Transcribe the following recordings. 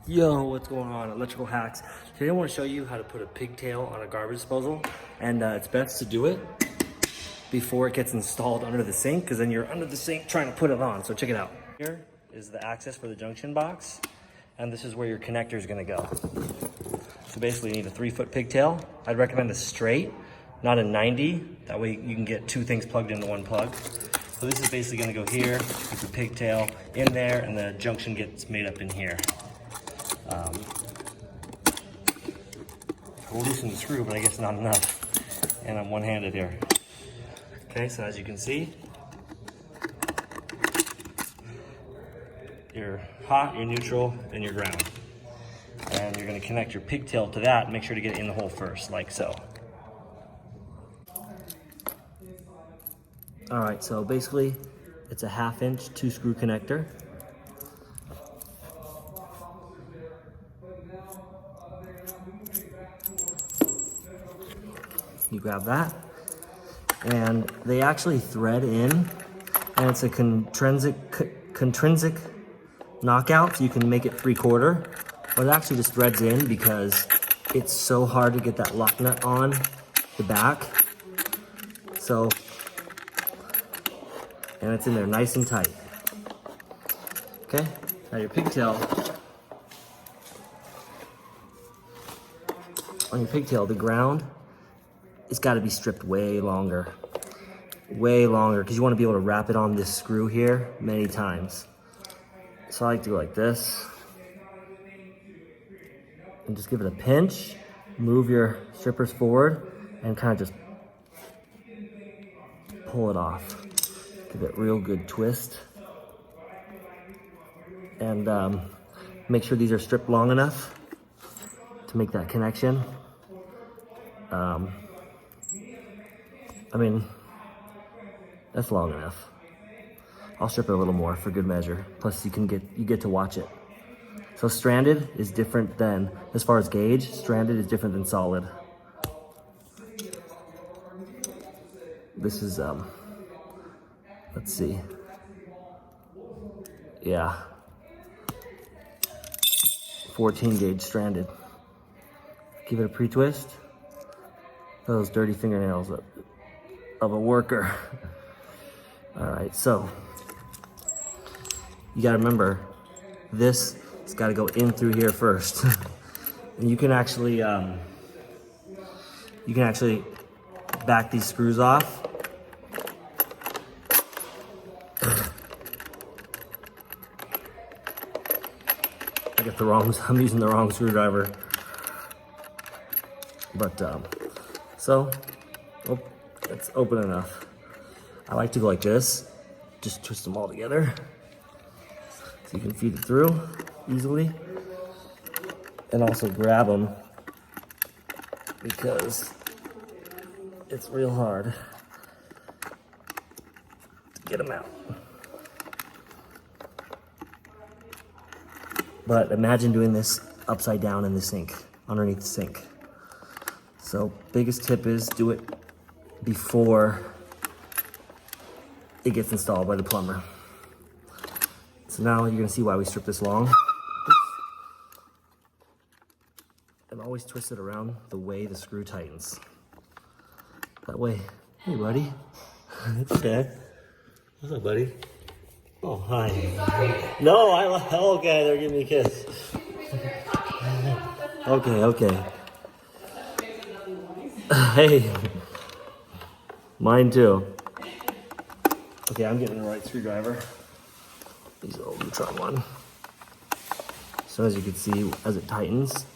Yo, what's going on? Electrical Hacks. Today I want to show you how to put a pigtail on a garbage disposal, and it's best to do it before it gets installed under the sink, because then you're under the sink trying to put it on. So check it out. Here is the access for the junction box, and this is where your connector is going to go. So basically you need a 3-foot pigtail. I'd recommend a straight, not a 90. That way you can get two things plugged into one plug. So this is basically going to go here, get the pigtail in there, and the junction gets made up in here. We'll loosen the screw, but I guess not enough. And I'm one-handed here. Okay, so as you can see, your hot, your neutral, and your ground. And you're gonna connect your pigtail to that and make sure to get it in the hole first, like so. All right, so basically, it's a 1/2 inch 2-screw connector. You grab that, and they actually thread in, and it's a contrinsic knockout, so you can make it 3/4, but it actually just threads in because it's so hard to get that lock nut on the back. So, and it's in there nice and tight. Okay, now your pigtail. On your pigtail, the ground, it's got to be stripped way longer, because you want to be able to wrap it on this screw here many times. So I like to go like this, and just give it a pinch, move your strippers forward, and kind of just pull it off. Give it a real good twist, and make sure these are stripped long enough to make that connection. I mean, that's long enough. I'll strip it a little more for good measure. Plus you get to watch it. So stranded is different than, as far as gauge, stranded is different than solid. This is, let's see. Yeah. 14 gauge stranded. Give it a pre-twist. Those dirty fingernails of a worker. All right, so you gotta remember, this has gotta go in through here first. And you can actually back these screws off. I'm using the wrong screwdriver. But, so, it's open enough. I like to go like this, just twist them all together, so you can feed it through easily. And also grab them, because it's real hard to get them out. But imagine doing this upside down in the sink, underneath the sink. So biggest tip is do it before it gets installed by the plumber. So now you're gonna see why we strip this long. And always twist it around the way the screw tightens. That way, hey buddy, it's okay. What's up, buddy? Oh, hi. No, okay, they're giving me a kiss. Okay. Hey, mine too. Okay, I'm getting the right screwdriver. Use the old Neutron one. So as you can see, as it tightens,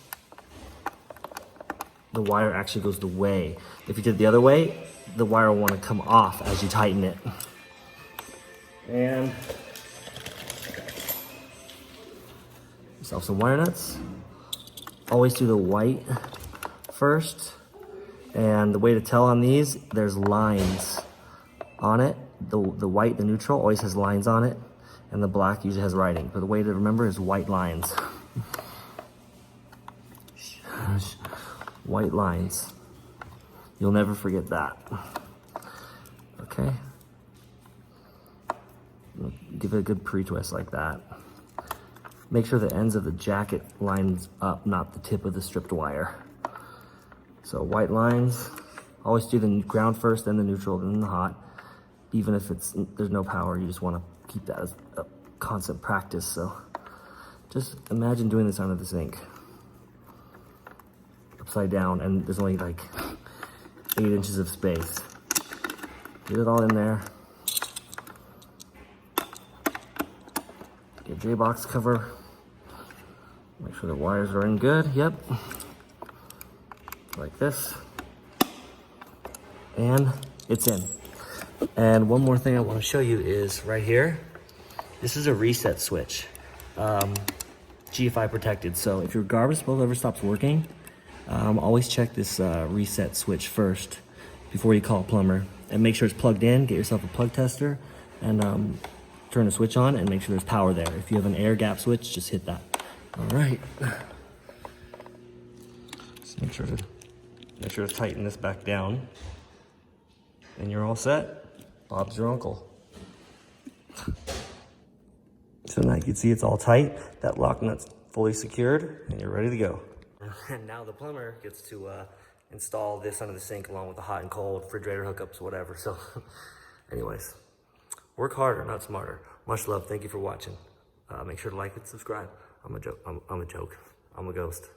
the wire actually goes the way. If you did it the other way, the wire will want to come off as you tighten it. And yourself some wire nuts. Always do the white first. And the way to tell on these, there's lines on it. The white, the neutral, always has lines on it, and the black usually has writing. But the way to remember is white lines. White lines. You'll never forget that. Okay. Give it a good pre-twist like that. make sure the ends of the jacket lines up, not the tip of the stripped wire. So white lines, always do the ground first, then the neutral, then the hot. Even if there's no power, you just want to keep that as a constant practice. So just imagine doing this under the sink, upside down, and there's only like 8 inches of space. Get it all in there. Get J-box cover. Make sure the wires are in good. Yep. Like this. And it's in. And one more thing I want to show you is right here. This is a reset switch. GFI protected. So if your garbage disposal ever stops working, always check this reset switch first before you call a plumber. And make sure it's plugged in. Get yourself a plug tester and turn the switch on and make sure there's power there. If you have an air gap switch, just hit that. All right. Just make sure to tighten this back down. And you're all set. Bob's your uncle. So now you can see it's all tight. That lock nut's fully secured and you're ready to go. And now the plumber gets to install this under the sink along with the hot and cold, refrigerator hookups, whatever. So anyways, work harder, not smarter. Much love. Thank you for watching. Make sure to like and subscribe. I'm a joke. I'm a ghost.